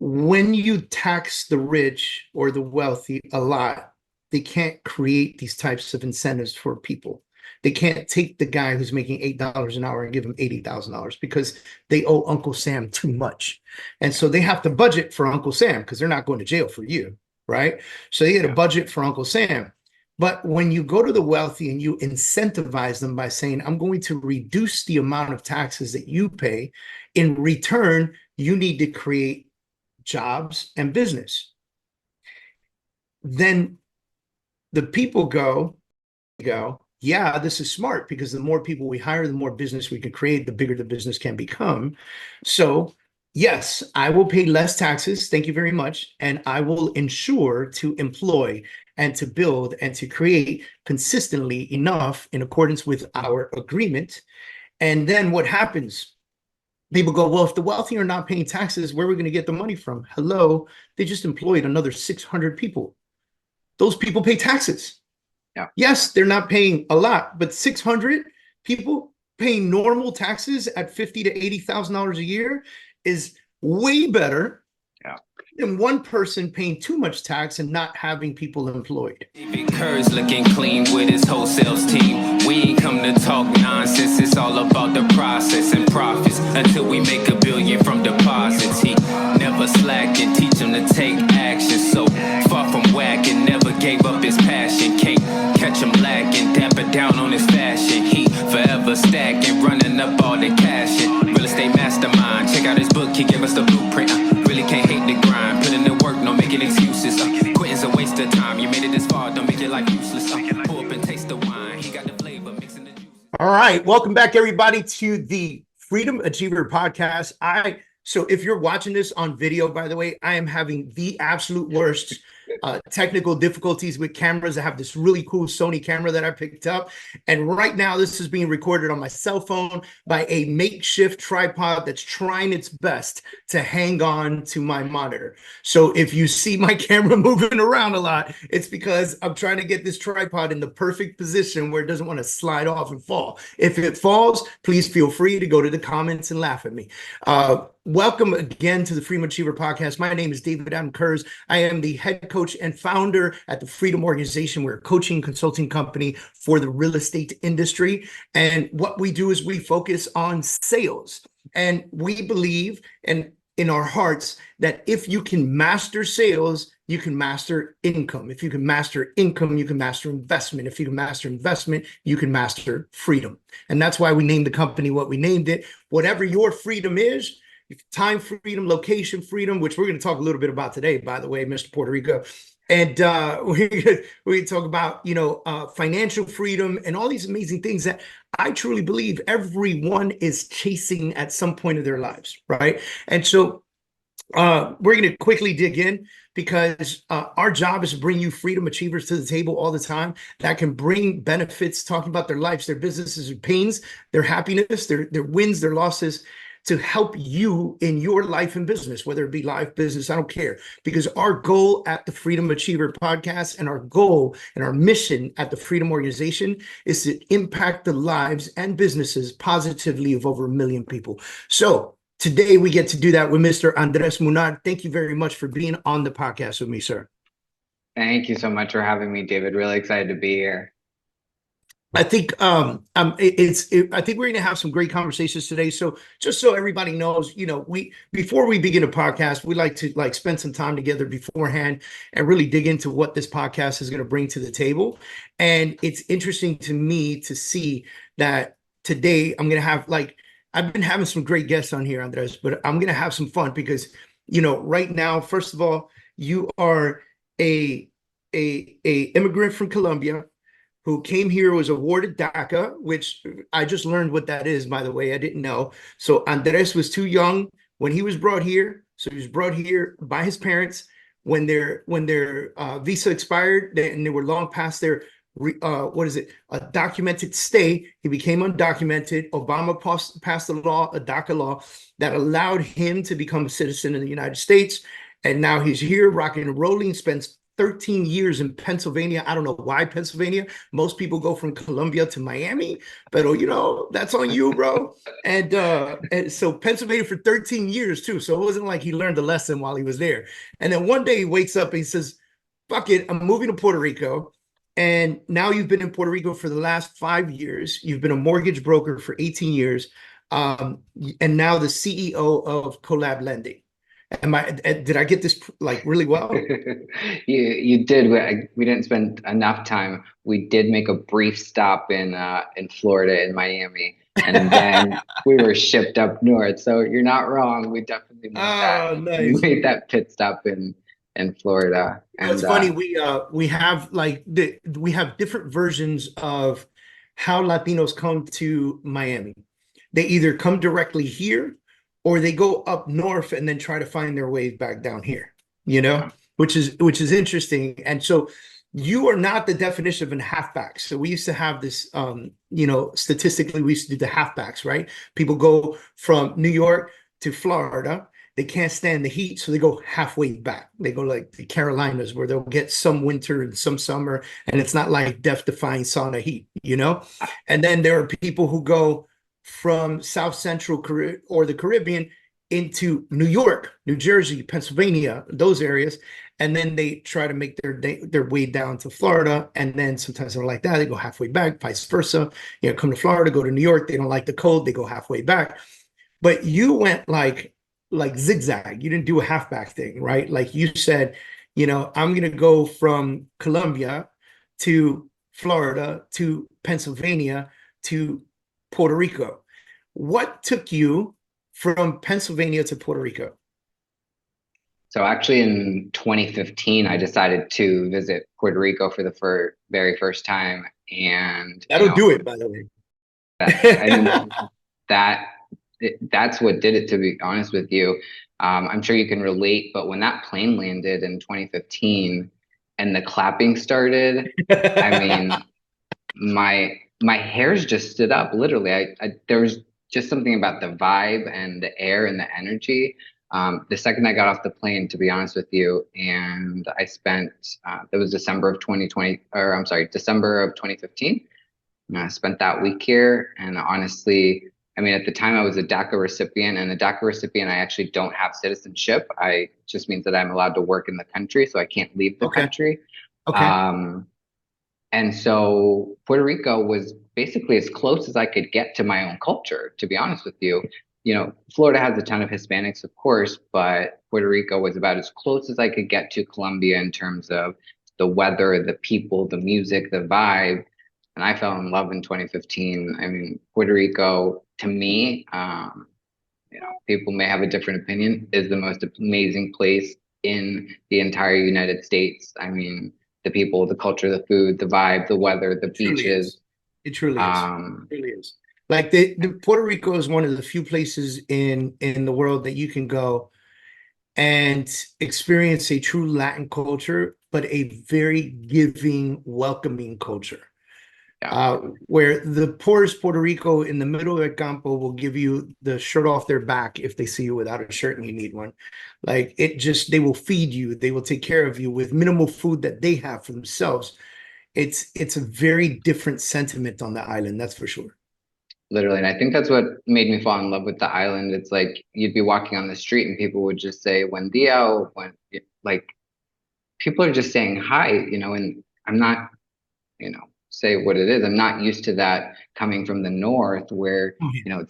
when you tax the rich or the wealthy a lot, they can't create these types of incentives for people. They can't take the guy who's making $8 an hour and give him $80,000 because they owe Uncle Sam too much. And so they have to budget for Uncle Sam because they're not going to jail for you, right? So they get a budget for Uncle Sam. But when you go to the wealthy and you incentivize them by saying, I'm going to reduce the amount of taxes that you pay, in return, you need to create jobs and business. Then the people go, yeah, this is smart, because the more people we hire, the more business we can create, the bigger the business can become. So yes, I will pay less taxes. Thank you very much. And I will ensure to employ and to build and to create consistently enough in accordance with our agreement. And then what happens? People go, well, if the wealthy are not paying taxes, where are we going to get the money from? Hello, they just employed another 600 people. Those people pay taxes. Yeah. Yes, they're not paying a lot, but 600 people paying normal taxes at $50,000 to $80,000 a year is way better than one person paying too much tax and not having people employed. Kurz looking clean with his whole sales team. We ain't come to talk nonsense. It's all about the process and profits until we make $1 billion from deposits. He never slacked and teach him to take action. So far from whack and never gave up his passion. Can't catch him lacking, damper down on his fashion. He forever stacking, running up all the cash. Real estate mastermind. Check out his book, he gave us the blueprint. Really can't hate the grind. Put in the work, no making excuses. Quitting's a waste of time. You made it this far, don't make your life useless. Pull up and taste the wine. He got the flavor, mixing the juice. All right, welcome back, everybody, to the Freedom Achiever podcast. So if you're watching this on video, by the way, I am having the absolute worst technical difficulties with cameras. I have this really cool Sony camera that I picked up. And right now, this is being recorded on my cell phone by a makeshift tripod that's trying its best to hang on to my monitor. So if you see my camera moving around a lot, it's because I'm trying to get this tripod in the perfect position where it doesn't want to slide off and fall. If it falls, please feel free to go to the comments and laugh at me. Welcome again to the Freedom Achiever podcast. My name is David Adam Kurz. I am the head coach and founder at the Freedom Organization. We're a coaching consulting company for the real estate industry. And what we do is we focus on sales. And we believe and in our hearts that if you can master sales, you can master income. If you can master income, you can master investment. If you can master investment, you can master freedom. And that's why we named the company what we named it. Whatever your freedom is, time freedom, location freedom, which we're going to talk a little bit about today, by the way, Mr. Puerto Rico. And we talk about, financial freedom and all these amazing things that I truly believe everyone is chasing at some point of their lives, right? And so we're going to quickly dig in because our job is to bring you freedom achievers to the table all the time that can bring benefits, talking about their lives, their businesses, their pains, their happiness, their wins, their losses, to help you in your life and business, whether it be life, business, I don't care. Because our goal at the Freedom Achiever podcast and our goal and our mission at the Freedom Organization is to impact the lives and businesses positively of over 1 million people. So today we get to do that with Mr. Andres Munar. Thank you very much for being on the podcast with me, sir. Thank you so much for having me, David. Really excited to be here. I think I think we're going to have some great conversations today. So just so everybody knows, before we begin a podcast, we like to spend some time together beforehand and really dig into what this podcast is going to bring to the table. And it's interesting to me to see that today I'm going to have I've been having some great guests on here, Andres, but I'm going to have some fun because, right now, first of all, you are a immigrant from Colombia who came here, was awarded DACA, which I just learned what that is, by the way. I didn't know. So Andres was too young when he was brought here. So he was brought here by his parents when their visa expired and they were long past their, a documented stay. He became undocumented. Obama passed a law, a DACA law, that allowed him to become a citizen in the United States. And now he's here rocking and rolling, spends 13 years in Pennsylvania. I don't know why Pennsylvania. Most people go from Columbia to Miami, but you know, that's on you, bro. And so Pennsylvania for 13 years too. So it wasn't like he learned a lesson while he was there. And then one day he wakes up and he says, fuck it, I'm moving to Puerto Rico. And now you've been in Puerto Rico for the last 5 years. You've been a mortgage broker for 18 years. And now the CEO of Collab Lending. Did I get this like really well? You did. We didn't spend enough time. We did make a brief stop in Florida, in Miami, and then we were shipped up north. So you're not wrong. We definitely Nice. made that pit stop in Florida. And it's funny, we have we have different versions of how Latinos come to Miami. They either come directly here, or they go up north and then try to find their way back down here, you know, which is interesting. And so you are not the definition of a halfback. So we used to have this, you know, statistically, we used to do the halfbacks, right? People go from New York to Florida. They can't stand the heat, so they go halfway back. They go like the Carolinas, where they'll get some winter and some summer, and it's not like death-defying sauna heat, you know? And then there are people who go from South Central or the Caribbean into New York, New Jersey, Pennsylvania, those areas, and then they try to make their way down to Florida, and then sometimes they're like that, they go halfway back, vice versa. You know, come to Florida, go to New York, they don't like the cold, they go halfway back. But you went like zigzag. You didn't do a halfback thing, right? Like you said, you know, I'm going to go from Colombia to Florida to Pennsylvania to Puerto Rico. What took you from Pennsylvania to Puerto Rico? So actually in 2015, I decided to visit Puerto Rico for the very first time. And that'll do it, by the way. That's what did it, to be honest with you. I'm sure you can relate, but when that plane landed in 2015 and the clapping started, I mean, my hairs just stood up, literally. There was just something about the vibe and the air and the energy. The second I got off the plane, to be honest with you, and I spent, it was December of 2015. And I spent that week here, and honestly, I mean, at the time I was a DACA recipient, and a DACA recipient, I actually don't have citizenship. It just means that I'm allowed to work in the country, so I can't leave the country. Okay. And so Puerto Rico was basically as close as I could get to my own culture, to be honest with you. You know, Florida has a ton of Hispanics, of course, but Puerto Rico was about as close as I could get to Colombia in terms of the weather, the people, the music, the vibe. And I fell in love in 2015. I mean, Puerto Rico, to me, you know, people may have a different opinion, is the most amazing place in the entire United States. I mean, the people, the culture, the food, the vibe, the weather, the beaches. It truly is. It really is. Like the Puerto Rico is one of the few places in the world that you can go and experience a true Latin culture, but a very giving, welcoming culture. Where the poorest Puerto Rico in the middle of the campo will give you the shirt off their back if they see you without a shirt and you need one. Like they will feed you, they will take care of you with minimal food that they have for themselves. It's a very different sentiment on the island, that's for sure. Literally, and I think that's what made me fall in love with the island. It's like you'd be walking on the street and people would just say "Buen dia," or like people are just saying hi, you know, and I'm not, you know, say what it is. I'm not used to that coming from the north, where you know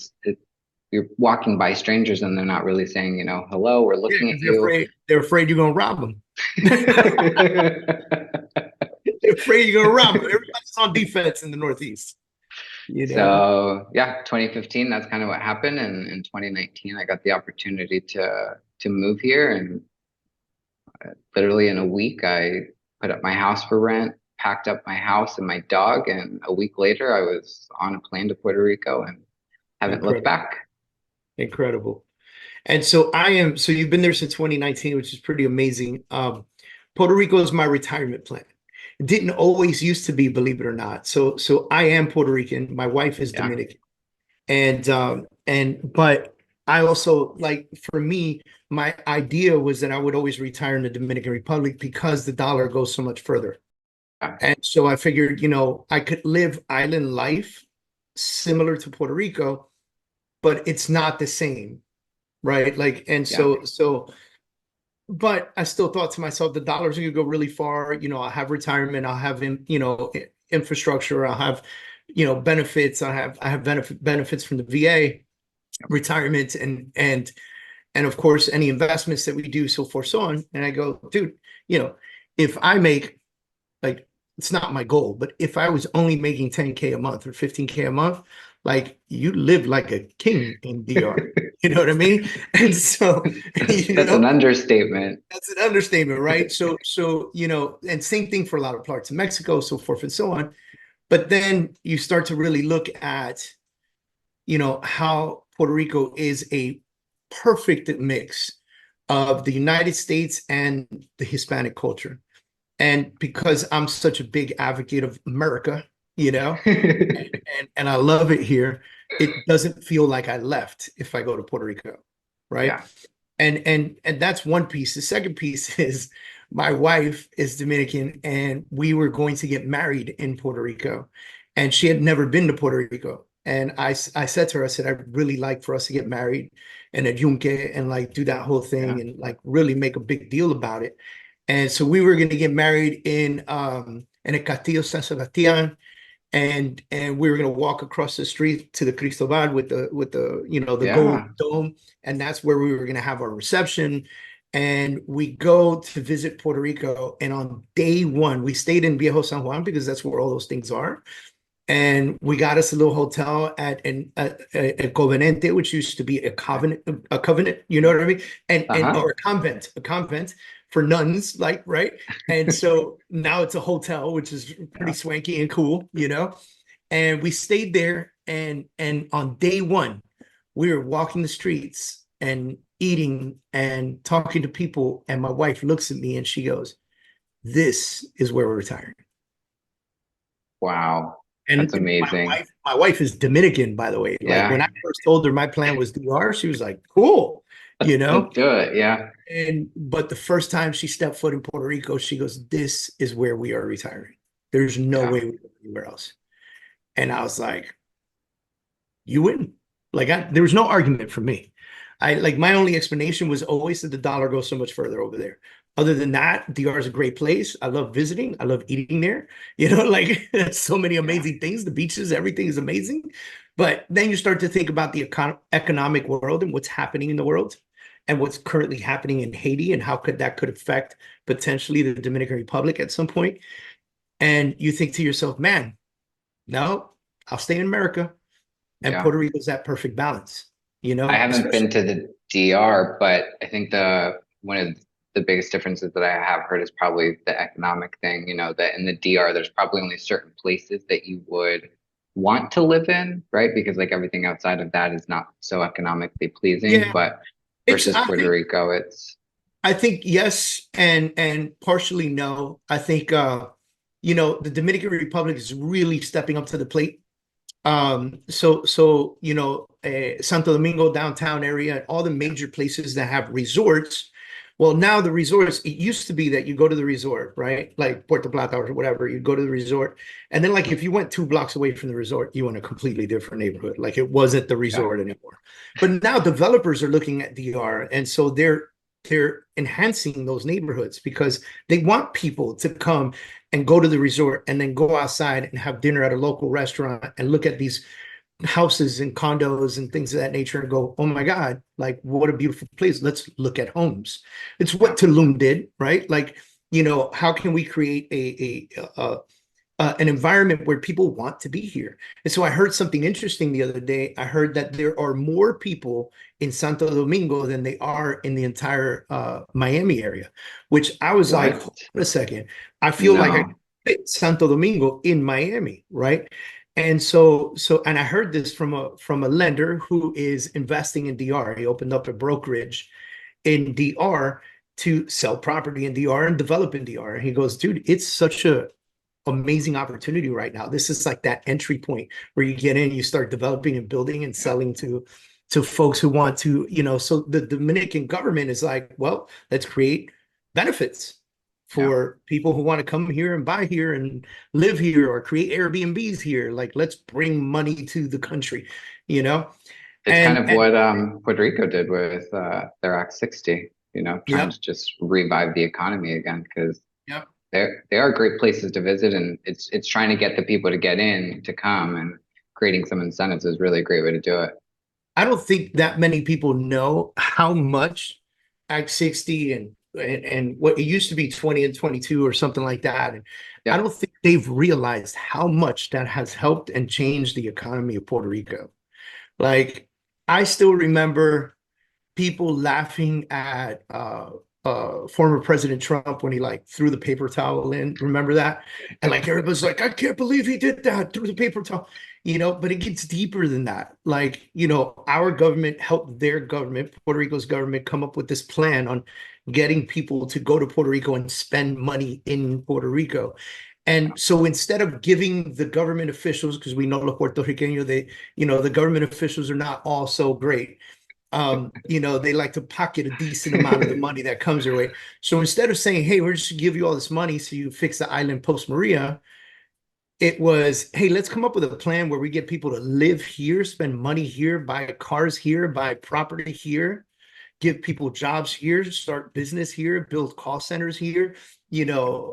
you're walking by strangers and they're not really saying, you know, hello, we're looking at you. They're afraid you're gonna rob them. They're afraid you're gonna rob them. Everybody's on defense in the Northeast. You know? So yeah, 2015, that's kind of what happened. And in 2019, I got the opportunity to move here, and literally in a week, I put up my house for rent, packed up my house and my dog, and a week later I was on a plane to Puerto Rico and haven't looked back. Incredible. And so you've been there since 2019, which is pretty amazing. Puerto Rico is my retirement plan. It didn't always used to be, believe it or not. So I am Puerto Rican. My wife is Dominican. But I also, like, for me, my idea was that I would always retire in the Dominican Republic because the dollar goes so much further. Yeah. And so I figured, I could live island life similar to Puerto Rico, but it's not the same, right? Like, and Yeah. but I still thought to myself, the dollar's gonna go really far. I'll have retirement, I'll have, infrastructure, I'll have, benefits, I have benefits from the VA, retirement, and of course any investments that we do, so forth, so on. And I go, dude, if I make, like, it's not my goal, but if I was only making 10K a month or 15K a month, like, you live like a king in DR. You know what I mean? And so That's an understatement. that's an understatement, right? So and same thing for a lot of parts of Mexico, so forth and so on. But then you start to really look at, how Puerto Rico is a perfect mix of the United States and the Hispanic culture. And because I'm such a big advocate of America, and I love it here, it doesn't feel like I left if I go to Puerto Rico, right? Yeah. And that's one piece. The second piece is my wife is Dominican, and we were going to get married in Puerto Rico, and she had never been to Puerto Rico. And I said to her, I said, I'd really like for us to get married and at Yunque and like do that whole thing and like really make a big deal about it. And so we were going to get married in El Castillo San Sebastian, and we were going to walk across the street to the Cristobal with the the gold dome, and that's where we were going to have our reception. And we go to visit Puerto Rico, and on day one, we stayed in Viejo San Juan because that's where all those things are. And we got us a little hotel at El Covenante, which used to be a covenant, you know what I mean? And or a convent for nuns, like, right? And so now it's a hotel, which is pretty swanky and cool, And we stayed there, and on day one, we were walking the streets and eating and talking to people, and my wife looks at me and she goes, "This is where we're retiring." Wow. And that's amazing. My wife is Dominican, by the way. Like, when I first told her my plan was DR, she was like, "Cool," Let's do it. Yeah. But the first time she stepped foot in Puerto Rico, she goes, "This is where we are retiring. There's no way we go anywhere else." And I was like, "You win." Like, there was no argument from me. My only explanation was always that the dollar goes so much further over there. Other than that, DR is a great place. I love visiting. I love eating there. Like, so many amazing things. The beaches, everything is amazing. But then you start to think about the economic world and what's happening in the world and what's currently happening in Haiti and how that could affect potentially the Dominican Republic at some point. And you think to yourself, man, no, I'll stay in America. And Puerto Rico is that perfect balance. I haven't been to the DR, but I think one of the biggest differences that I have heard is probably the economic thing, that in the DR, there's probably only certain places that you would want to live in, right? Because like everything outside of that is not so economically pleasing, but versus Puerto Rico, I think yes, and partially no. I think, the Dominican Republic is really stepping up to the plate. So Santo Domingo downtown area and all the major places that have resorts. Well, now the resorts, it used to be that you go to the resort, right? Like Puerto Plata or whatever, you go to the resort. And then like if you went 2 blocks away from the resort, you were in a completely different neighborhood. Like it wasn't the resort anymore. But now developers are looking at DR. And so they're enhancing those neighborhoods because they want people to come and go to the resort and then go outside and have dinner at a local restaurant and look at these houses and condos and things of that nature and go, "Oh my God, like what a beautiful place. Let's look at homes." It's what Tulum did, right? Like, how can we create an environment where people want to be here? And so I heard something interesting the other day. I heard that there are more people in Santo Domingo than they are in the entire Miami area, which I was like, hold on a second. I feel like I fit Santo Domingo in Miami, right? And and I heard this from a lender who is investing in DR. He opened up a brokerage in DR to sell property in DR and develop in DR. And he goes, "Dude, it's such a amazing opportunity right now. This is like that entry point where you get in, you start developing and building and selling to to folks who want to, so the Dominican government is like, well, let's create benefits Yeah. for people who want to come here and buy here and live here or create Airbnbs here. Like, let's bring money to the country, It's kind of and what Puerto Rico did with their Act 60, trying yep, to just revive the economy again, because yep. they are great places to visit, and it's trying to get the people to get in to come, and creating some incentives is really a great way to do it. I don't think that many people know how much Act 60 and what it used to be 20 and 22 or something like that. And I Yeah. don't think they've realized how much that has helped and changed the economy of Puerto Rico. Like, I still remember people laughing at former President Trump when he like threw the paper towel in. Remember that? And like everybody's like, I can't believe he did that, threw the paper towel. But it gets deeper than that. Like, our government helped their government, Puerto Rico's government, come up with this plan on getting people to go to Puerto Rico and spend money in Puerto Rico. And so instead of giving the government officials, because we know los Puertorriqueños, the government officials are not all so great. They like to pocket a decent amount of the money that comes their way. So instead of saying, hey, we're just gonna give you all this money so you fix the island post Maria, it was, hey, let's come up with a plan where we get people to live here, spend money here, buy cars here, buy property here, give people jobs here, start business here, build call centers here,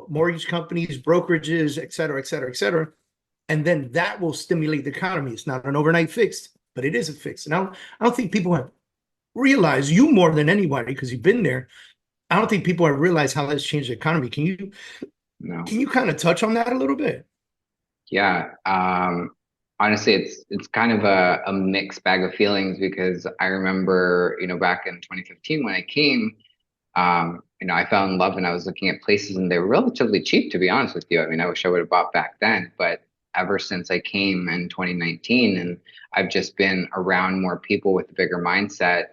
mortgage companies, brokerages, et cetera, et cetera, et cetera. And then that will stimulate the economy. It's not an overnight fix, but it is a fix. And I don't think people have realized, you more than anybody, because you've been there. I don't think people have realized how that's changed the economy. Can you kind of touch on that a little bit? Yeah. Honestly, it's kind of a mixed bag of feelings, because I remember, back in 2015 when I came, I fell in love and I was looking at places and they were relatively cheap, to be honest with you. I mean, I wish I would have bought back then, but ever since I came in 2019, and I've just been around more people with a bigger mindset,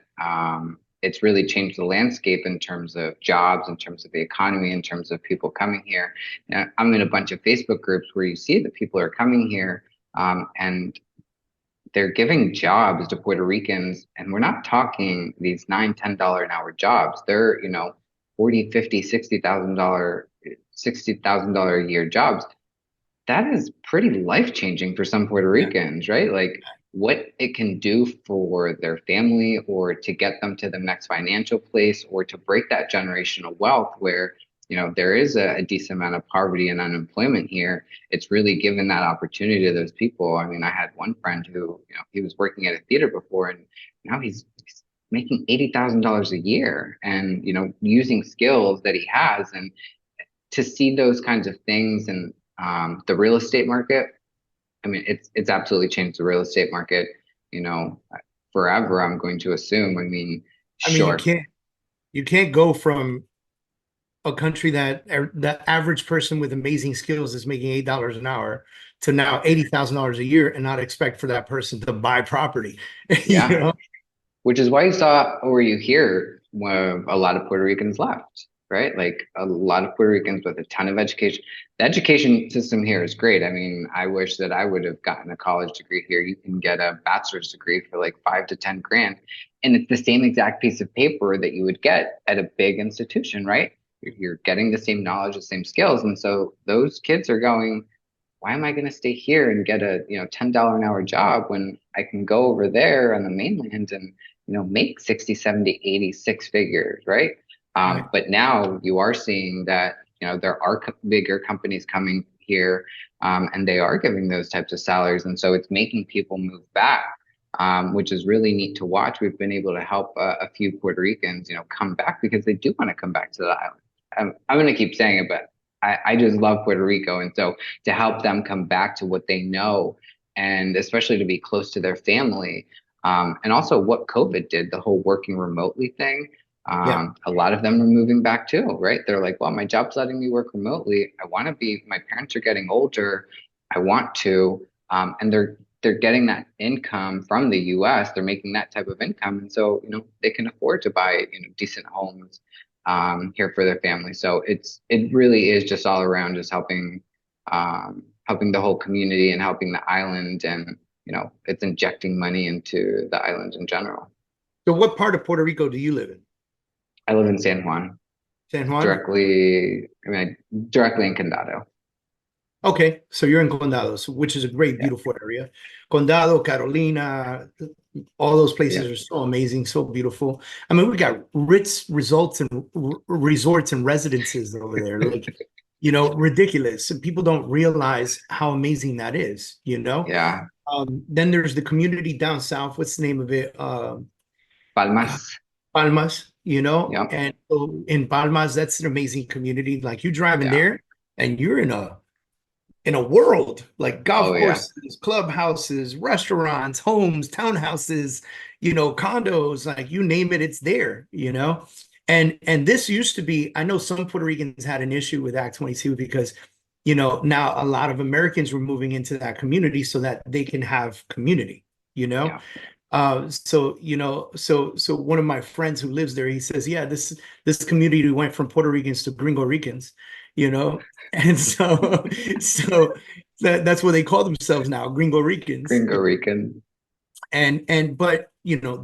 it's really changed the landscape in terms of jobs, in terms of the economy, in terms of people coming here. Now, I'm in a bunch of Facebook groups where you see that people are coming here, and they're giving jobs to Puerto Ricans, and we're not talking these $9, $10 an hour jobs. They're, 40, 50, $60,000 a year jobs. That is pretty life-changing for some Puerto Ricans, right? Like, what it can do for their family, or to get them to the next financial place, or to break that generational wealth where, there is a decent amount of poverty and unemployment here. It's really given that opportunity to those people. I mean, I had one friend who, he was working at a theater before, and now he's making $80,000 a year, and, using skills that he has. And to see those kinds of things, and the real estate market, I mean, it's absolutely changed the real estate market, forever, I'm going to assume. I mean, sure. You can't go from a country that the average person with amazing skills is making $8 an hour to now $80,000 a year and not expect for that person to buy property. Yeah. Which is why you saw, or you hear, a lot of Puerto Ricans left, right? Like, a lot of Puerto Ricans with a ton of education. The education system here is great. I mean, I wish that I would have gotten a college degree here. You can get a bachelor's degree for like 5 to 10 grand. And it's the same exact piece of paper that you would get at a big institution, right? You're getting the same knowledge, the same skills. And so those kids are going, why am I going to stay here and get a, $10 an hour job when I can go over there on the mainland and, make 60, 70, 80, 6 figures, right? But now you are seeing that, there are bigger companies coming here, and they are giving those types of salaries. And so it's making people move back, which is really neat to watch. We've been able to help a few Puerto Ricans, come back because they do want to come back to the island. I'm going to keep saying it, but I just love Puerto Rico. And so to help them come back to what they know, and especially to be close to their family, and also what COVID did, the whole working remotely thing. A lot of them are moving back too, right? They're like, well, my job's letting me work remotely. My parents are getting older. I want to, and they're getting that income from the US. They're making that type of income. And so, they can afford to buy, decent homes, here for their family. So it really is just all around just helping the whole community and helping the island. And it's injecting money into the island in general. So what part of Puerto Rico do you live in? I live in San Juan, San Juan? directly in Condado. Okay, so you're in Condados, which is a great, beautiful area. Condado, Carolina, all those places are so amazing, so beautiful. I mean, we got rich resorts and residences over there, like, ridiculous. And people don't realize how amazing that is, Yeah. Then there's the community down south. What's the name of it? Palmas. Palmas, Yep. and so in Palmas, that's an amazing community. Like you drive in there and you're in a world, like golf courses, clubhouses, restaurants, homes, townhouses, condos, like you name it, it's there, and this used to be, I know some Puerto Ricans had an issue with Act 22 because now a lot of Americans were moving into that community so that they can have community, so one of my friends who lives there, he says, yeah, this community went from Puerto Ricans to Gringo Ricans, and so that's what they call themselves now, Gringo Ricans. Gringo Rican. But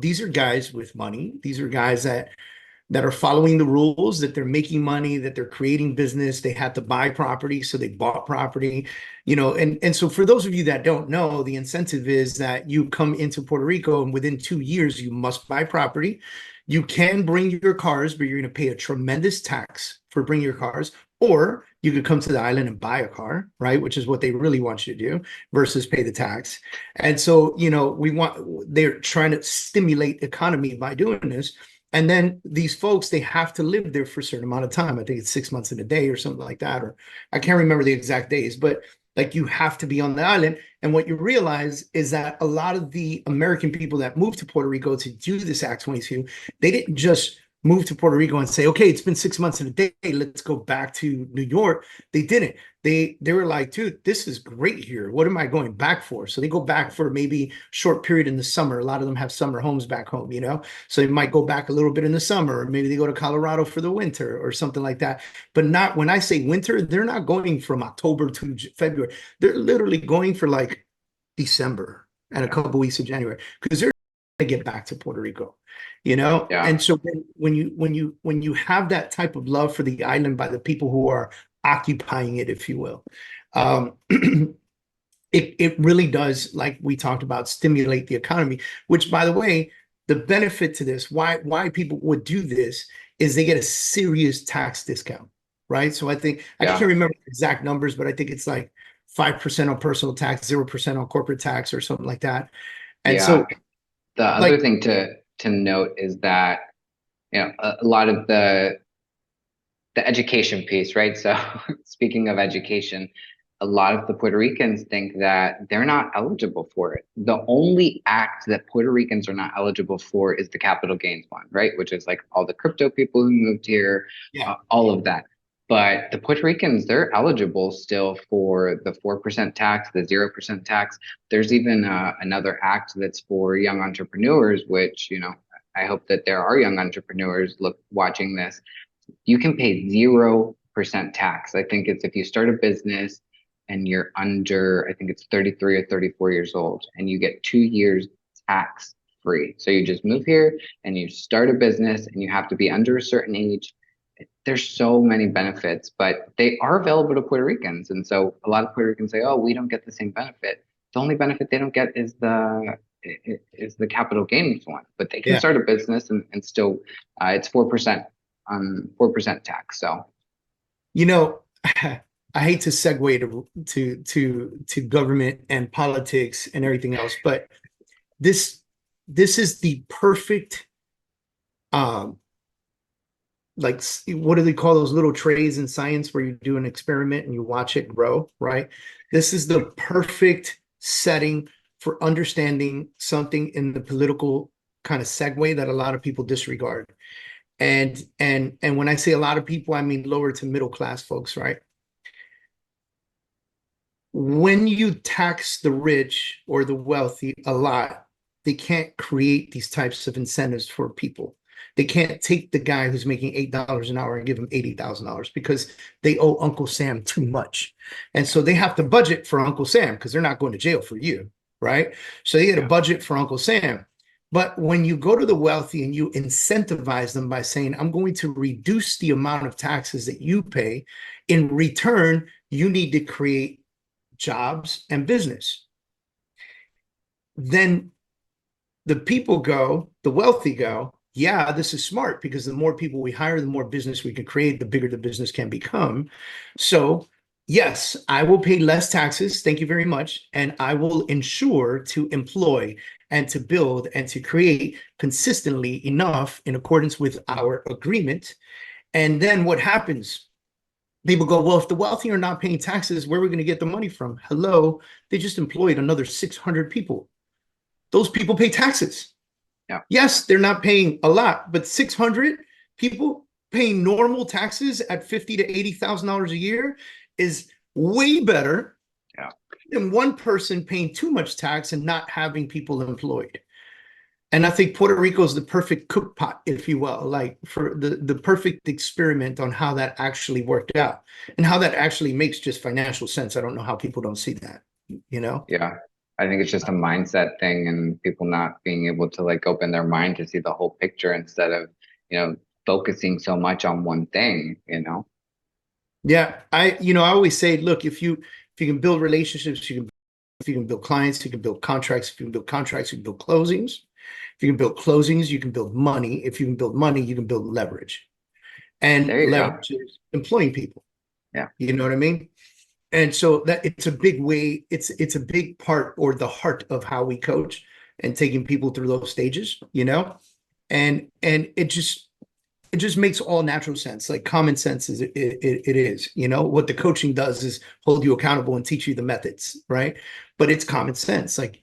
these are guys with money. These are guys that are following the rules, that they're making money, that they're creating business. They had to buy property, so they bought property, and so for those of you that don't know, the incentive is that you come into Puerto Rico and within 2 years, you must buy property. You can bring your cars, but you're going to pay a tremendous tax for bringing your cars, or you could come to the island and buy a car, right? Which is what they really want you to do versus pay the tax. And so, they're trying to stimulate economy by doing this. And then these folks, they have to live there for a certain amount of time. I think it's 6 months in a day or something like that, or I can't remember the exact days, but like you have to be on the island. And what you realize is that a lot of the American people that moved to Puerto Rico to do this Act 22, they didn't just move to Puerto Rico and say, okay, it's been 6 months in a day, let's go back to New York. They didn't. They were like, dude, this is great here. What am I going back for? So they go back for maybe short period in the summer. A lot of them have summer homes back home, so they might go back a little bit in the summer, or maybe they go to Colorado for the winter or something like that. But not, when I say winter, they're not going from October to February. They're literally going for like December and a couple weeks of January, because they're to get back to Puerto Rico, And so when you have that type of love for the island by the people who are occupying it, if you will, it really does, like we talked about, stimulate the economy, which, by the way, the benefit to this, why people would do this, is they get a serious tax discount, right? So I think, I can't remember the exact numbers, but I think it's like 5% on personal tax, 0% on corporate tax, or something like that. And so the other thing to note is that, a lot of the education piece, right? So speaking of education, a lot of the Puerto Ricans think that they're not eligible for it. The only act that Puerto Ricans are not eligible for is the capital gains one, right? Which is like all the crypto people who moved here, all of that. But the Puerto Ricans, they're eligible still for the 4% tax, the 0% tax. There's even another act that's for young entrepreneurs, which, I hope that there are young entrepreneurs watching this. You can pay 0% tax. I think it's if you start a business and you're under, I think it's 33 or 34 years old, and you get 2 years tax free. So you just move here and you start a business, and you have to be under a certain age. There's so many benefits, but they are available to Puerto Ricans. And so a lot of Puerto Ricans say, oh, we don't get the same benefit. The only benefit they don't get is the capital gains one, but they can start a business and still, it's 4% on 4% tax. So, I hate to segue to government and politics and everything else, but this is the perfect, like, what do they call those little trays in science where you do an experiment and you watch it grow, right? This is the perfect setting for understanding something in the political kind of segue that a lot of people disregard. And when I say a lot of people, I mean lower to middle class folks, right? When you tax the rich or the wealthy a lot, they can't create these types of incentives for people. They can't take the guy who's making $8 an hour and give him $80,000 because they owe Uncle Sam too much. And so they have to budget for Uncle Sam because they're not going to jail for you. right? So they get a Yeah. budget for Uncle Sam. But when you go to the wealthy and you incentivize them by saying, I'm going to reduce the amount of taxes that you pay, in return, you need to create jobs and business. Then the people go, the wealthy go, yeah, this is smart, because the more people we hire, the more business we can create, the bigger the business can become. So yes, I will pay less taxes. Thank you very much. And I will ensure to employ and to build and to create consistently enough in accordance with our agreement. And then what happens? People go, well, if the wealthy are not paying taxes, where are we going to get the money from? Hello, they just employed another 600 people. Those people pay taxes. Yeah. Yes, they're not paying a lot, but 600 people paying normal taxes at $50,000 to $80,000 a year is way better than one person paying too much tax and not having people employed. And I think Puerto Rico is the perfect cook pot, if you will, like for the perfect experiment on how that actually worked out and how that actually makes just financial sense. I don't know how people don't see that, you know? Yeah. I think it's just a mindset thing, and people not being able to like open their mind to see the whole picture instead of, focusing so much on one thing, Yeah, I always say, look, if you can build relationships, if you can build clients, you can build contracts. If you can build contracts, you can build closings. If you can build closings, you can build money. If you can build money, you can build leverage. And leverage is employing people. Yeah. You know what I mean? And so that it's a big way, it's a big part or the heart of how we coach and taking people through those stages, and it just makes all natural sense. Like common sense is it is, what the coaching does is hold you accountable and teach you the methods, right? But it's common sense. And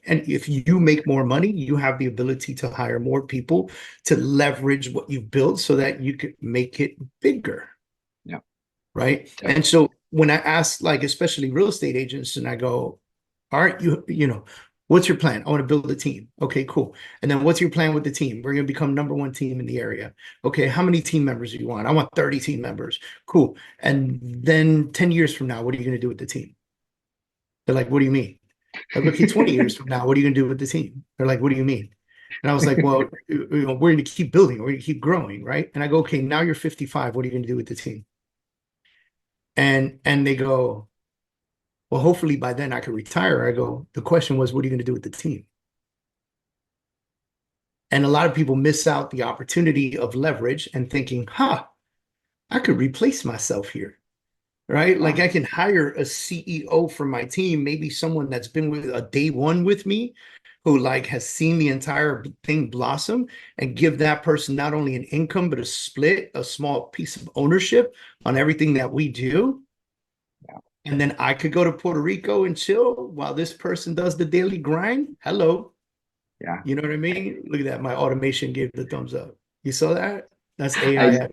if you make more money, you have the ability to hire more people to leverage what you've built so that you could make it bigger. Yeah. Right. Definitely. And so when I ask, like, especially real estate agents, and I go, all right, what's your plan? I want to build a team. Okay, cool. And then what's your plan with the team? We're going to become number one team in the area. Okay, how many team members do you want? I want 30 team members. Cool. And then 10 years from now, what are you going to do with the team? They're like, what do you mean? Like, okay, 20 years from now, what are you going to do with the team? They're like, what do you mean? And I was like, well, we're going to keep building. We're going to keep growing, right? And I go, okay, now you're 55. What are you going to do with the team? And they go, well, hopefully by then I could retire. I go, the question was, what are you going to do with the team? And a lot of people miss out the opportunity of leverage and thinking, I could replace myself here, right? Like I can hire a CEO for my team, maybe someone that's been with a day one with me, who like has seen the entire thing blossom, and give that person not only an income, but a small piece of ownership on everything that we do. Yeah. And then I could go to Puerto Rico and chill while this person does the daily grind. Hello. Yeah. You know what I mean? Look at that. My automation gave the thumbs up. You saw that? That's AI.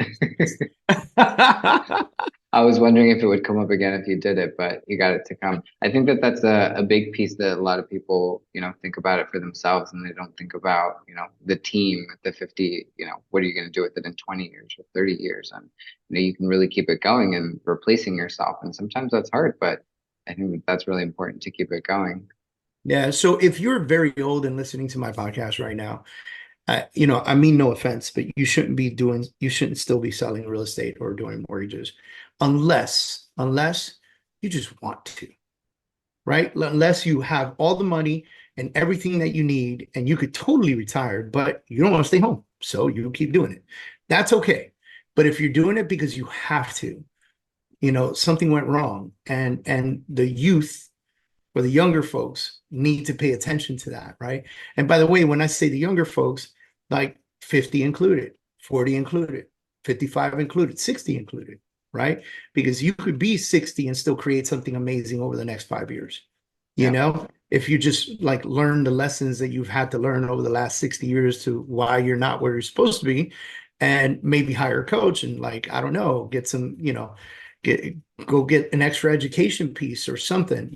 I was wondering if it would come up again if you did it, but you got it to come. I think that that's a big piece that a lot of people, think about it for themselves, and they don't think about, the team at the 50, what are you going to do with it in 20 years or 30 years? And, you can really keep it going and replacing yourself. And sometimes that's hard, but I think that that's really important to keep it going. Yeah. So if you're very old and listening to my podcast right now, I mean, no offense, but you shouldn't still be selling real estate or doing mortgages unless you just want to, right? Unless you have all the money and everything that you need and you could totally retire, but you don't want to stay home. So you keep doing it. That's okay. But if you're doing it because you have to, something went wrong, and the youth or the younger folks need to pay attention to that, right? And by the way, when I say the younger folks, like 50 included, 40 included, 55 included, 60 included, right? Because you could be 60 and still create something amazing over the next 5 years. If you just like learn the lessons that you've had to learn over the last 60 years to why you're not where you're supposed to be, and maybe hire a coach and like, I don't know, get some, go get an extra education piece or something,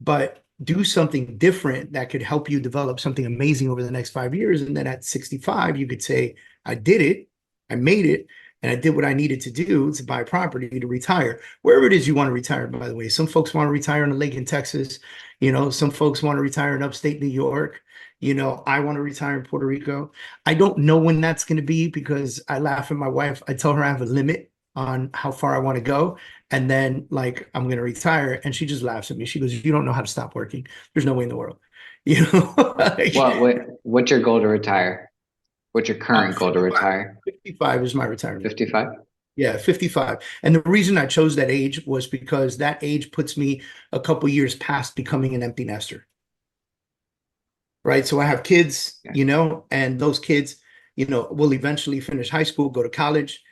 but do something different that could help you develop something amazing over the next 5 years. And then at 65, you could say, I did it, I made it, and I did what I needed to do to buy property to retire. Wherever it is you want to retire, by the way. Some folks want to retire on a lake in Texas. Some folks want to retire in upstate New York. I want to retire in Puerto Rico. I don't know when that's going to be because I laugh at my wife. I tell her I have a limit on how far I want to go. And then like, I'm going to retire. And she just laughs at me. She goes, you don't know how to stop working. There's no way in the world. What's your goal to retire? What's your current goal to retire? 55 is my retirement. 55? Yeah, 55. And the reason I chose that age was because that age puts me a couple years past becoming an empty nester. Right. So I have kids, and those kids, will eventually finish high school, go to college.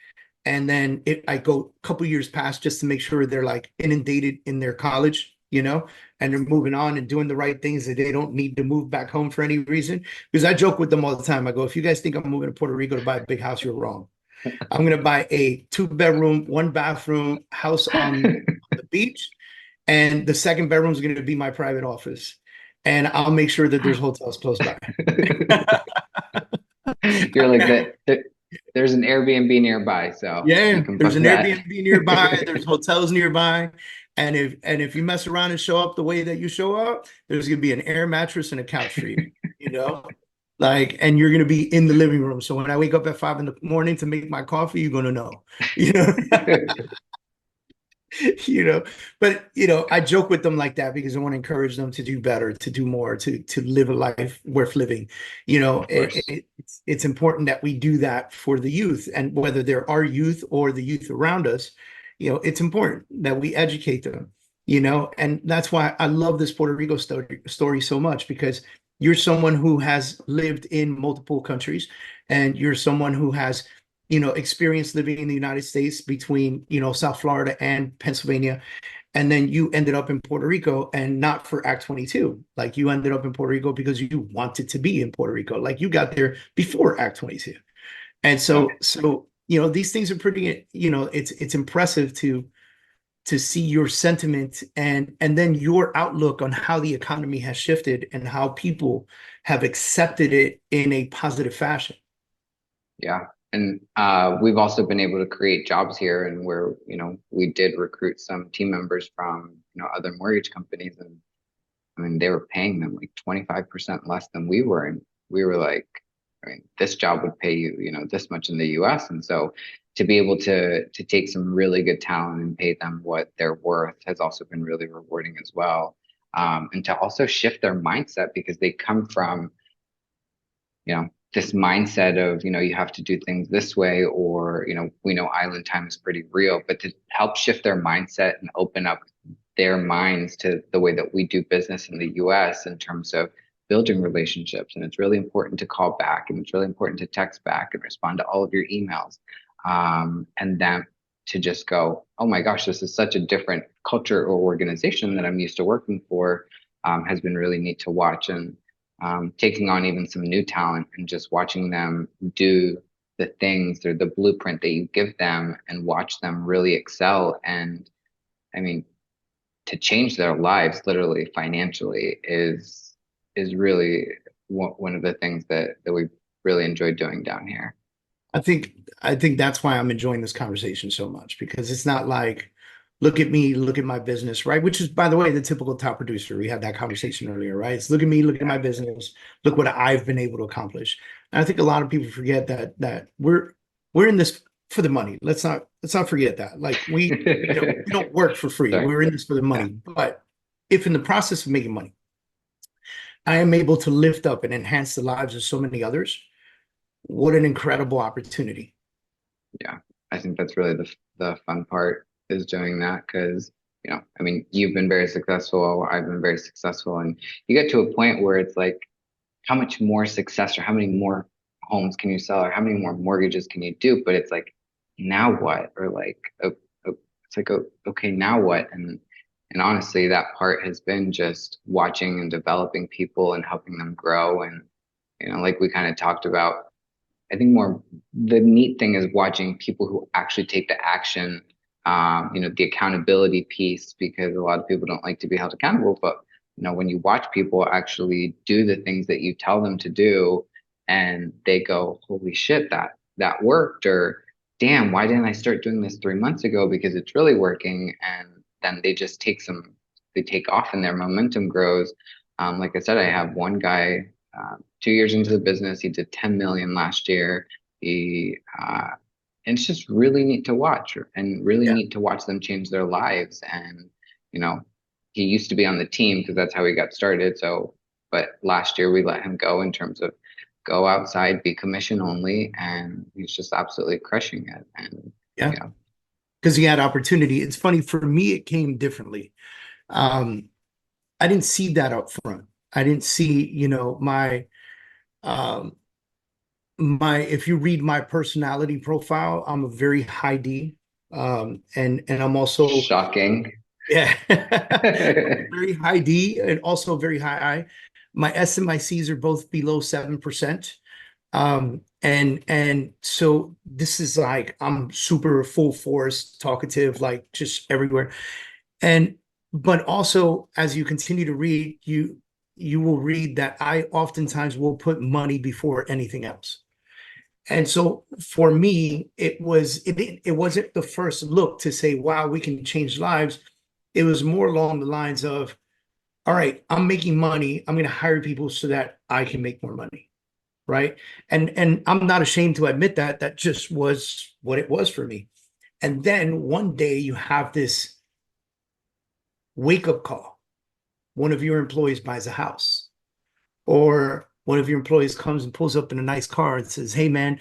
And then I go a couple years past just to make sure they're like inundated in their college, and they're moving on and doing the right things, that they don't need to move back home for any reason. Because I joke with them all the time. I go, if you guys think I'm moving to Puerto Rico to buy a big house, you're wrong. I'm going to buy a 2-bedroom, 1-bathroom house on the beach. And the second bedroom is going to be my private office. And I'll make sure that there's hotels close by. You're like that. There's an Airbnb nearby, so yeah, there's an Airbnb nearby. There's hotels nearby, and if you mess around and show up the way that you show up, there's gonna be an air mattress and a couch for you. And you're gonna be in the living room. So when I wake up at 5 a.m. to make my coffee, you're gonna know. But I joke with them like that because I want to encourage them to do better, to do more, to live a life worth living. It's important that we do that for the youth, and whether they're our youth or the youth around us, it's important that we educate them, and that's why I love this Puerto Rico story so much, because you're someone who has lived in multiple countries, and you're someone who has experience living in the United States between, South Florida and Pennsylvania. And then you ended up in Puerto Rico, and not for Act 22. Like, you ended up in Puerto Rico because you wanted to be in Puerto Rico. Like, you got there before Act 22. And so, these things are pretty, it's impressive to see your sentiment and then your outlook on how the economy has shifted and how people have accepted it in a positive fashion. Yeah. And we've also been able to create jobs here, and where, we did recruit some team members from, other mortgage companies, and I mean, they were paying them like 25% less than we were. And we were like, I mean, this job would pay you, this much in the US. And so to be able to take some really good talent and pay them what they're worth has also been really rewarding as well. And to also shift their mindset, because they come from, this mindset of, you have to do things this way, or, we know island time is pretty real, but to help shift their mindset and open up their minds to the way that we do business in the US in terms of building relationships. And it's really important to call back, and it's really important to text back and respond to all of your emails. And then to just go, oh my gosh, this is such a different culture or organization that I'm used to working for, has been really neat to watch. And taking on even some new talent and just watching them do the things, or the blueprint that you give them, and watch them really excel. And I mean, to change their lives literally financially is really one of the things that we really enjoyed doing down here. I think that's why I'm enjoying this conversation so much, because it's not like, look at me, look at my business, right? Which is, by the way, the typical top producer. We had that conversation earlier, right? It's look at me, look at my business, look what I've been able to accomplish. And I think a lot of people forget that we're in this for the money. Let's not forget that. Like, we don't work for free. Sorry. We're in this for the money. But if in the process of making money, I am able to lift up and enhance the lives of so many others, what an incredible opportunity. Yeah, I think that's really the fun part, is doing that, because I mean, you've been very successful, I've been very successful, and you get to a point where it's like, how much more success, or how many more homes can you sell, or how many more mortgages can you do? But it's like, now what? Or like, it's like, okay, now what? And honestly, that part has been just watching and developing people and helping them grow. And like we kind of talked about, I think more the neat thing is watching people who actually take the action, the accountability piece, because a lot of people don't like to be held accountable. But, when you watch people actually do the things that you tell them to do, and they go, holy shit, that worked, or, damn, why didn't I start doing this 3 months ago? Because it's really working. And then they just they take off and their momentum grows. Like I said, I have one guy, 2 years into the business, he did 10 million last year. He, and it's just really neat to watch and really Yeah. neat to watch them change their lives. And, you know, he used to be on the team because that's how he got started. So, but last year we let him go in terms of go outside, be commission only, and he's just absolutely crushing it. And Yeah. you know, Because he had opportunity. It's funny, for me, it came differently. Um, I didn't see that up front. I didn't see, um, if you read my personality profile, I'm a very high D. And I'm also, shocking. yeah, very high D and also very high I. My S and my C's are both below 7%. And so this is like, I'm super full force, talkative, like just everywhere. And but also, as you continue to read, you will read that I oftentimes will put money before anything else. And so for me, it wasn't the first look to say, wow, we can change lives. It was more along the lines of, all right, I'm making money. I'm going to hire people so that I can make more money. Right. And I'm not ashamed to admit that that just was what it was for me. And then one day you have this wake up call. One of your employees buys a house, or one of your employees comes and pulls up in a nice car and says, hey, man,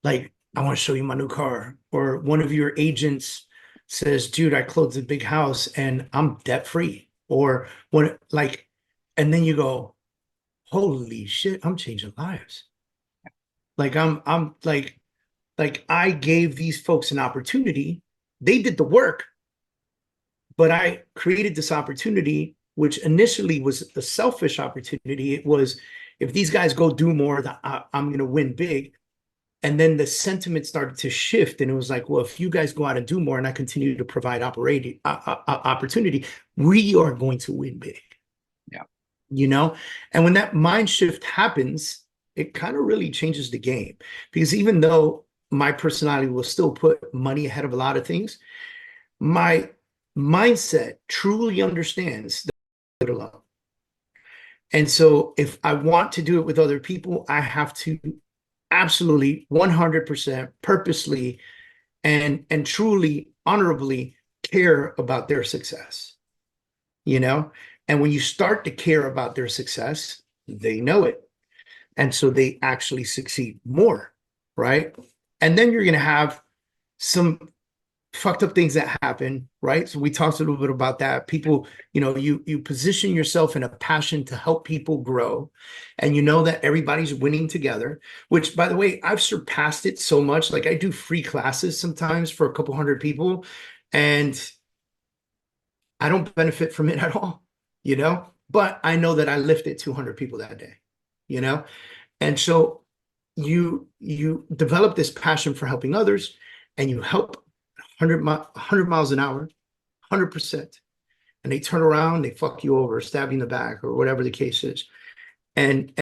like, I want to show you my new car. Or one of your agents says, dude, I closed a big house and I'm debt free. Or one, like, and then you go, holy shit, I'm changing lives. Like, I'm like I gave these folks an opportunity. They did the work, but I created this opportunity, which initially was a selfish opportunity. It was, if these guys go do more, I'm going to win big. And then the sentiment started to shift, and it was like, well, if you guys go out and do more, and I continue to provide opportunity, we are going to win big. Yeah. And when that mind shift happens, it kind of really changes the game, because even though my personality will still put money ahead of a lot of things, my mindset truly understands that alone. And so if I want to do it with other people, I have to absolutely 100% purposely and truly honorably care about their success, you know? And when you start to care about their success, they know it. And so they actually succeed more, right? And then you're going to have some fucked up things that happen, right? So we talked a little bit about that. People, you position yourself in a passion to help people grow, and you know that everybody's winning together, which, by the way, I've surpassed it so much. Like, I do free classes sometimes for a couple hundred people, and I don't benefit from it at all, but I know that I lifted 200 people that day, you know? And so you develop this passion for helping others, and you help 100 miles an hour, 100%. And they turn around, they fuck you over, stab you in the back, or whatever the case is. And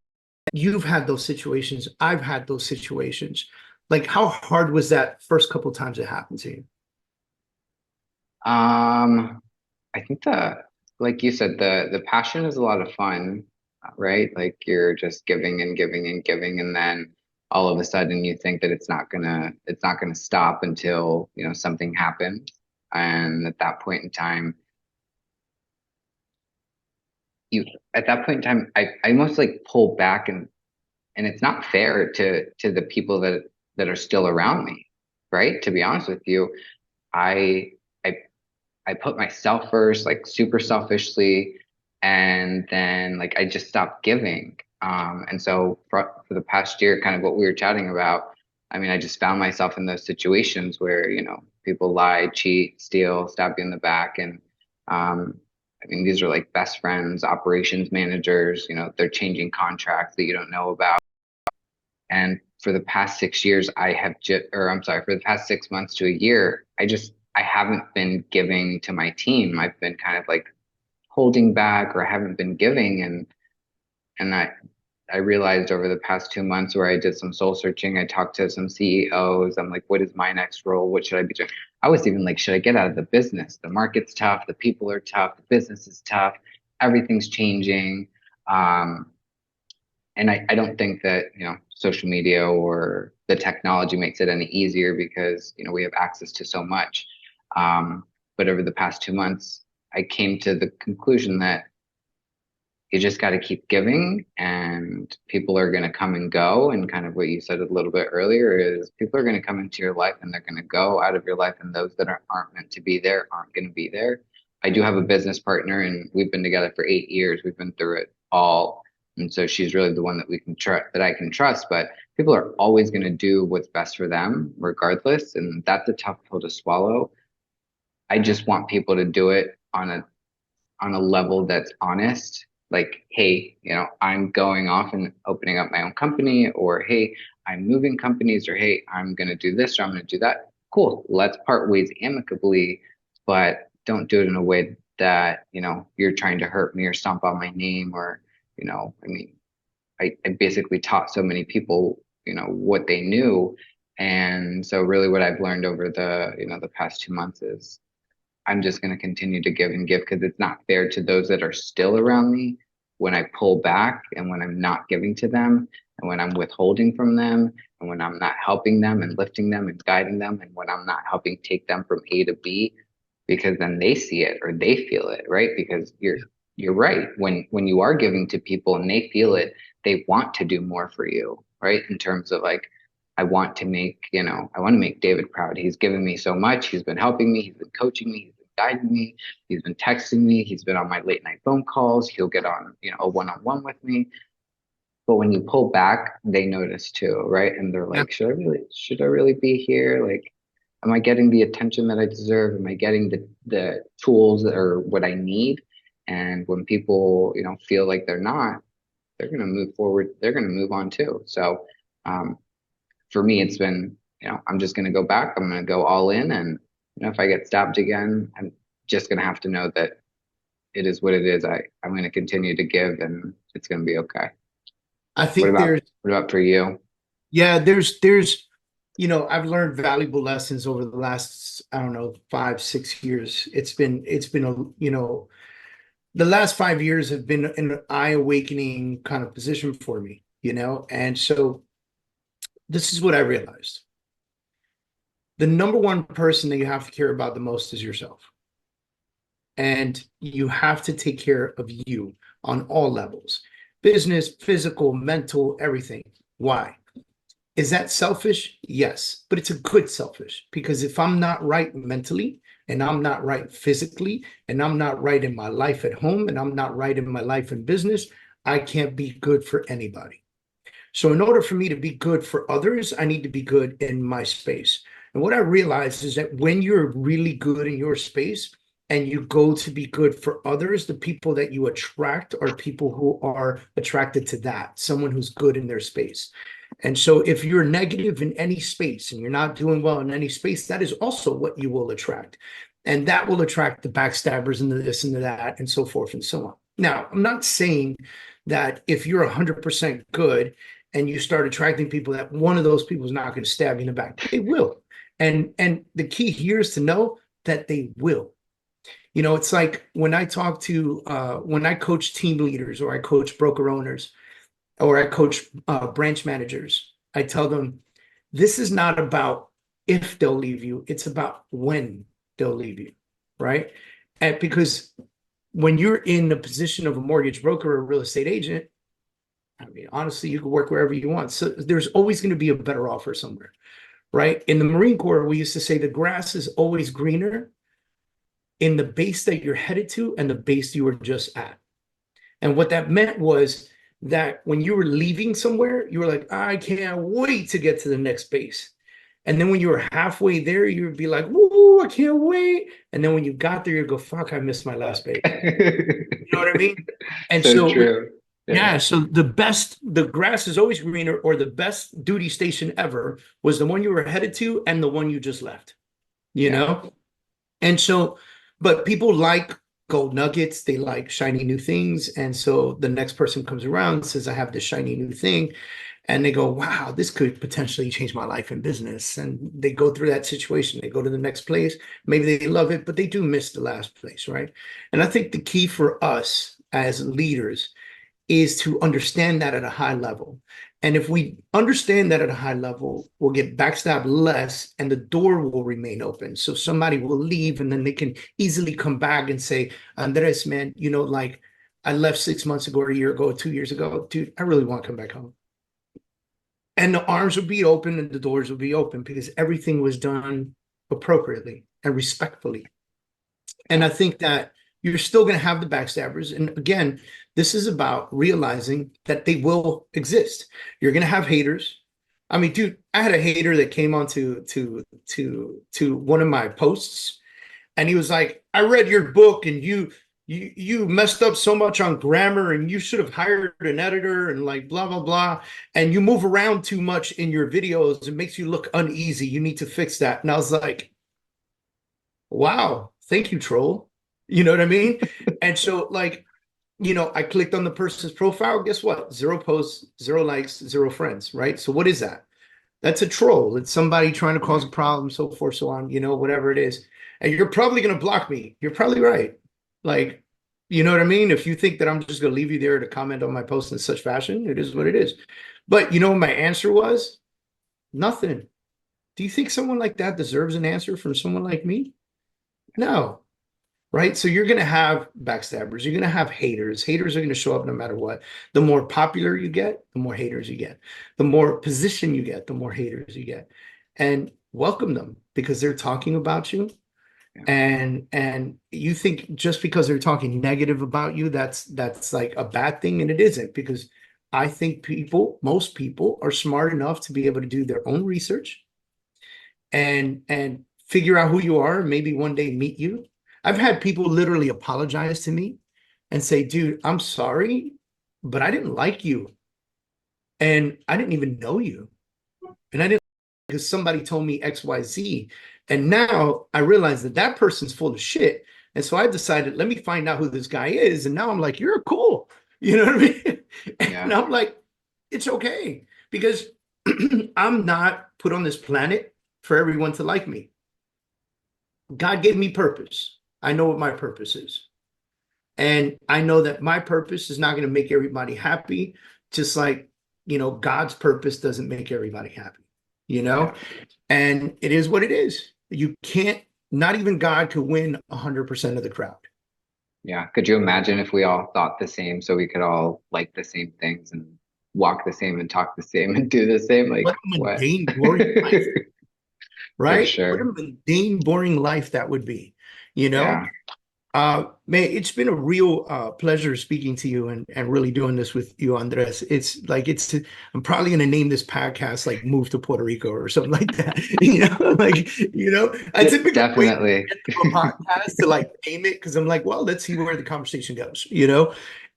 you've had those situations. I've had those situations. Like, how hard was that first couple of times it happened to you? I think like you said, the passion is a lot of fun, right? Like you're just giving and giving and giving, and then all of a sudden you think that it's not gonna stop until, something happens. And at you that point in time, I almost like pull back, and it's not fair to the people that are still around me, right? To be honest with you, I I I put myself first, like super selfishly, and then like I just stopped giving. And so for the past year, kind of what we were chatting about, I mean, I just found myself in those situations where, people lie, cheat, steal, stab you in the back. And I mean, these are like best friends, operations managers, they're changing contracts that you don't know about. And for the past 6 years, or I'm sorry, for the past 6 months to a year, I haven't been giving to my team. I've been kind of like holding back, or I haven't been giving. And I realized over the past 2 months where I did some soul searching, I talked to some CEOs. I'm like, what is my next role? What should I be doing? I was even like, should I get out of the business? The market's tough. The people are tough. The business is tough. Everything's changing. And I don't think that, social media or the technology makes it any easier because, we have access to so much. But over the past 2 months, I came to the conclusion that you just got to keep giving, and people are going to come and go. And kind of what you said a little bit earlier is people are going to come into your life and they're going to go out of your life. And those that aren't meant to be there aren't going to be there. I do have a business partner and we've been together for 8 years. We've been through it all. And so she's really the one that I can trust, but people are always going to do what's best for them regardless. And that's a tough pill to swallow. I just want people to do it on a level that's honest. Like, hey, I'm going off and opening up my own company, or hey, I'm moving companies, or hey, I'm going to do this, or I'm going to do that. Cool. Let's part ways amicably, but don't do it in a way that, you're trying to hurt me or stomp on my name, or, I basically taught so many people, what they knew. And so really what I've learned over the past 2 months is I'm just going to continue to give and give, because it's not fair to those that are still around me when I pull back and when I'm not giving to them and when I'm withholding from them and when I'm not helping them and lifting them and guiding them and when I'm not helping take them from A to B, because then they see it or they feel it, right? Because you're right. When you are giving to people and they feel it, they want to do more for you, right? In terms of like, I want to make David proud. He's given me so much. He's been helping me. He's been coaching me. He's been guiding me. He's been texting me. He's been on my late night phone calls. He'll get on, a one-on-one with me. But when you pull back, they notice too, right? And they're like, should I really be here? Like, am I getting the attention that I deserve? Am I getting the tools or what I need? And when people, feel like they're not, they're going to move forward. They're going to move on too. So, for me, it's been, I'm just going to go back. I'm going to go all in. And, if I get stabbed again, I'm just going to have to know that it is what it is. I'm going to continue to give and it's going to be okay. I think what about for you? Yeah, there's, I've learned valuable lessons over the last, 5-6 years. It's been the last 5 years have been an eye-awakening kind of position for me, and so this is what I realized. The number one person that you have to care about the most is yourself. And you have to take care of you on all levels, business, physical, mental, everything. Why? Is that selfish? Yes, but it's a good selfish, because if I'm not right mentally and I'm not right physically and I'm not right in my life at home and I'm not right in my life in business, I can't be good for anybody. So in order for me to be good for others, I need to be good in my space. And what I realized is that when you're really good in your space and you go to be good for others, the people that you attract are people who are attracted to that, someone who's good in their space. And so if you're negative in any space and you're not doing well in any space, that is also what you will attract. And that will attract the backstabbers and the this and the that and so forth and so on. Now, I'm not saying that if you're 100% good and you start attracting people, that one of those people is not going to stab you in the back. They will. And the key here is to know that they will. It's like when I when I coach team leaders or I coach broker owners or I coach branch managers, I tell them, this is not about if they'll leave you. It's about when they'll leave you, right? And because when you're in the position of a mortgage broker or a real estate agent, honestly, you can work wherever you want. So there's always going to be a better offer somewhere, right? In the Marine Corps, we used to say the grass is always greener in the base that you're headed to and the base you were just at. And what that meant was that when you were leaving somewhere, you were like, I can't wait to get to the next base. And then when you were halfway there, you would be like, woo, I can't wait. And then when you got there, you go, fuck, I missed my last base. You know what I mean? And so true. Yeah, so the grass is always greener, or the best duty station ever was the one you were headed to and the one you just left, you know? And so, but people like gold nuggets. They like shiny new things. And so the next person comes around and says, I have this shiny new thing. And they go, wow, this could potentially change my life in business. And they go through that situation. They go to the next place. Maybe they love it, but they do miss the last place, right? And I think the key for us as leaders is to understand that at a high level. And if we understand that at a high level, we'll get backstabbed less and the door will remain open. So somebody will leave and then they can easily come back and say, Andres, man, you know, like I left 6 months ago, or a year ago, 2 years ago, dude, I really want to come back home. And the arms will be open and the doors will be open because everything was done appropriately and respectfully. And I think that you're still going to have the backstabbers. And again, this is about realizing that they will exist. You're going to have haters. I mean, dude, I had a hater that came on to one of my posts, and he was like, I read your book and you messed up so much on grammar and you should have hired an editor and like blah, blah, blah. And you move around too much in your videos. It makes you look uneasy. You need to fix that. And I was like, wow, thank you, troll. You know what I mean? And so like, you know, I clicked on the person's profile. Guess what? 0 posts, 0 likes, 0 friends, right? So what is that? That's a troll. It's somebody trying to cause a problem, so forth, so on, you know, whatever it is. And you're probably going to block me. You're probably right. Like, you know what I mean? If you think that I'm just going to leave you there to comment on my post in such fashion, it is what it is. But you know, my answer was nothing. Do you think someone like that deserves an answer from someone like me? No. Right? So you're going to have backstabbers. You're going to have haters. Haters are going to show up no matter what. The more popular you get, the more haters you get. The more position you get, the more haters you get. And welcome them because they're talking about you. And you think just because they're talking negative about you, that's like a bad thing. And it isn't, because I think most people are smart enough to be able to do their own research and figure out who you are and maybe one day meet you. I've had people literally apologize to me and say, dude, I'm sorry, but I didn't like you. And I didn't even know you. And I didn't, because somebody told me XYZ. And now I realize that that person's full of shit. And so I decided, let me find out who this guy is. And now I'm like, you're cool. You know what I mean? Yeah. And I'm like, it's okay. Because I'm not put on this planet for everyone to like me. God gave me purpose. I know what my purpose is. And I know that my purpose is not going to make everybody happy, just like, you know, God's purpose doesn't make everybody happy, you know? Yeah. And it is what it is. You can't, not even God could win 100% of the crowd. Yeah. Could you imagine if we all thought the same so we could all like the same things and walk the same and talk the same and do the same? Like, what a mundane, boring life, right? For sure. What a mundane, boring life that would be, you know? Yeah. Man, it's been a real pleasure speaking to you and really doing this with you, Andres. It's like, I'm probably going to name this podcast like Move to Puerto Rico or something like that. You know, like, you know, I typically definitely wait for a podcast to like name it because I'm like, well, let's see where the conversation goes, you know?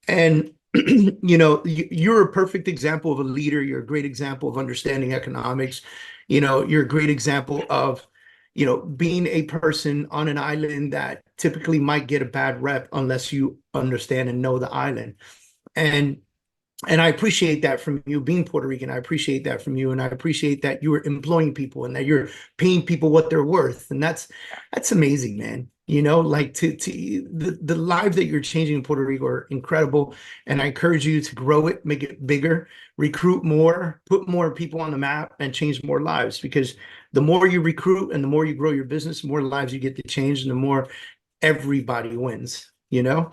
And, you know, you're a perfect example of a leader. You're a great example of understanding economics. You know, you're a great example of, you know, being a person on an island that typically might get a bad rep unless you understand and know the island. And I appreciate that from you being Puerto Rican. I appreciate that from you. And I appreciate that you're employing people and that you're paying people what they're worth. And that's amazing, man. You know, like the lives that you're changing in Puerto Rico are incredible. And I encourage you to grow it, make it bigger, recruit more, put more people on the map and change more lives, because the more you recruit and the more you grow your business, the more lives you get to change and the more everybody wins, you know?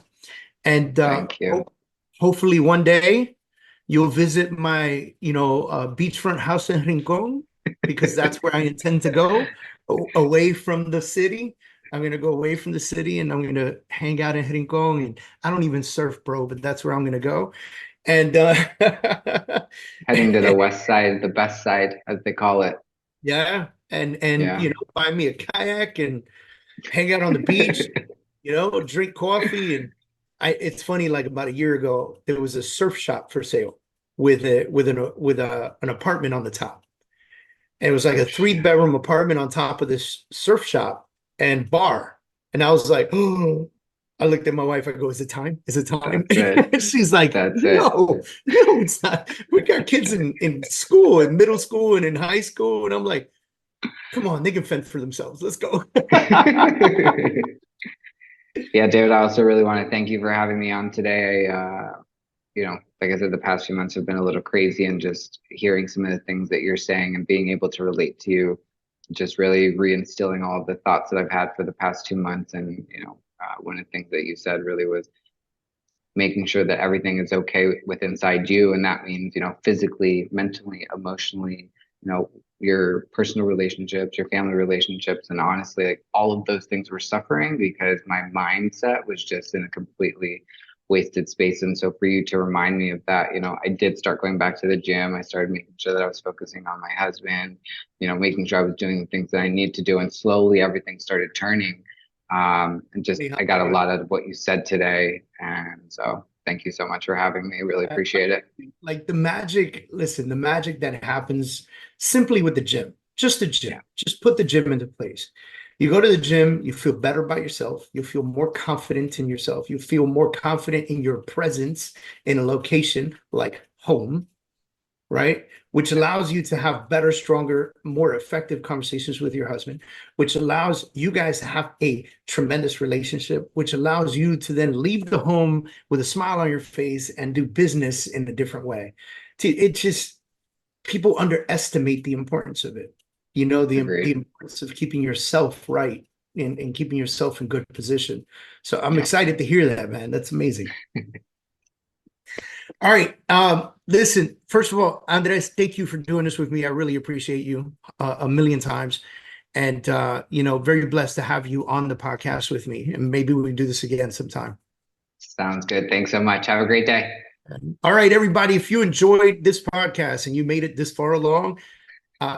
And thank you. Hopefully one day you'll visit my, you know, beachfront house in Rincon, because that's where I intend to go, away from the city. I'm going to go away from the city and I'm going to hang out in Rincon. And I don't even surf, bro, but that's where I'm going to go. And heading to the west side, the best side, as they call it. Yeah. And yeah, you know, buy me a kayak and hang out on the beach, you know, drink coffee. And it's funny, like about a year ago, there was a surf shop for sale with an apartment on the top. And it was like a 3-bedroom apartment on top of this surf shop and bar. And I was like, oh, I looked at my wife. I go, "Is it time? Is it time?" That's She's like, That's "No, no, it's not. We got kids in school, in middle school, and in high school." And I'm like, "Come on, they can fend for themselves. Let's go." it. Yeah, David, I also really want to thank you for having me on today. Like I said, the past few months have been a little crazy, and just hearing some of the things that you're saying and being able to relate to you, just really reinstilling all of the thoughts that I've had for the past 2 months. And, one of the things that you said really was making sure that everything is okay with inside you. And that means, physically, mentally, emotionally, your personal relationships, your family relationships. And honestly, like all of those things were suffering because my mindset was just in a completely wasted space. And so for you to remind me of that, I did start going back to the gym. I started making sure that I was focusing on my husband, making sure I was doing the things that I need to do. And slowly everything started turning. And just, I got a lot out of what you said today. And so thank you so much for having me. Really appreciate it. Like the magic that happens simply with the gym, just the gym, just put the gym into place. You go to the gym, you feel better about yourself. You feel more confident in yourself. You feel more confident in your presence in a location like home, right? Which allows you to have better, stronger, more effective conversations with your husband, which allows you guys to have a tremendous relationship, which allows you to then leave the home with a smile on your face and do business in a different way. It just, people underestimate the importance of it. The importance of keeping yourself right and keeping yourself in good position. So I'm excited to hear that, man. That's amazing. All right. Listen, first of all, Andres, thank you for doing this with me. I really appreciate you a million times. And, very blessed to have you on the podcast with me. And maybe we can do this again sometime. Sounds good. Thanks so much. Have a great day. All right, everybody. If you enjoyed this podcast and you made it this far along,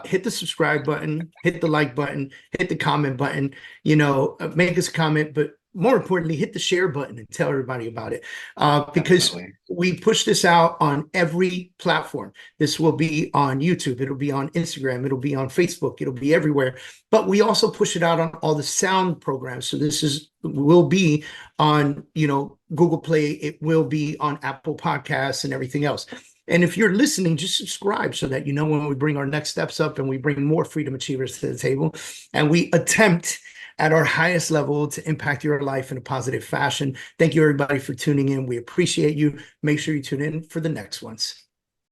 hit the subscribe button, hit the like button, hit the comment button, make us a comment, but more importantly, hit the share button and tell everybody about it. Because Definitely. we push this out on every platform. This will be on YouTube. It'll be on Instagram. It'll be on Facebook. It'll be everywhere. But we also push it out on all the sound programs. So this will be on, Google Play. It will be on Apple Podcasts and everything else. And if you're listening, just subscribe so that you know when we bring our next steps up and we bring more freedom achievers to the table and we attempt at our highest level to impact your life in a positive fashion. Thank you, everybody, for tuning in. We appreciate you. Make sure you tune in for the next ones.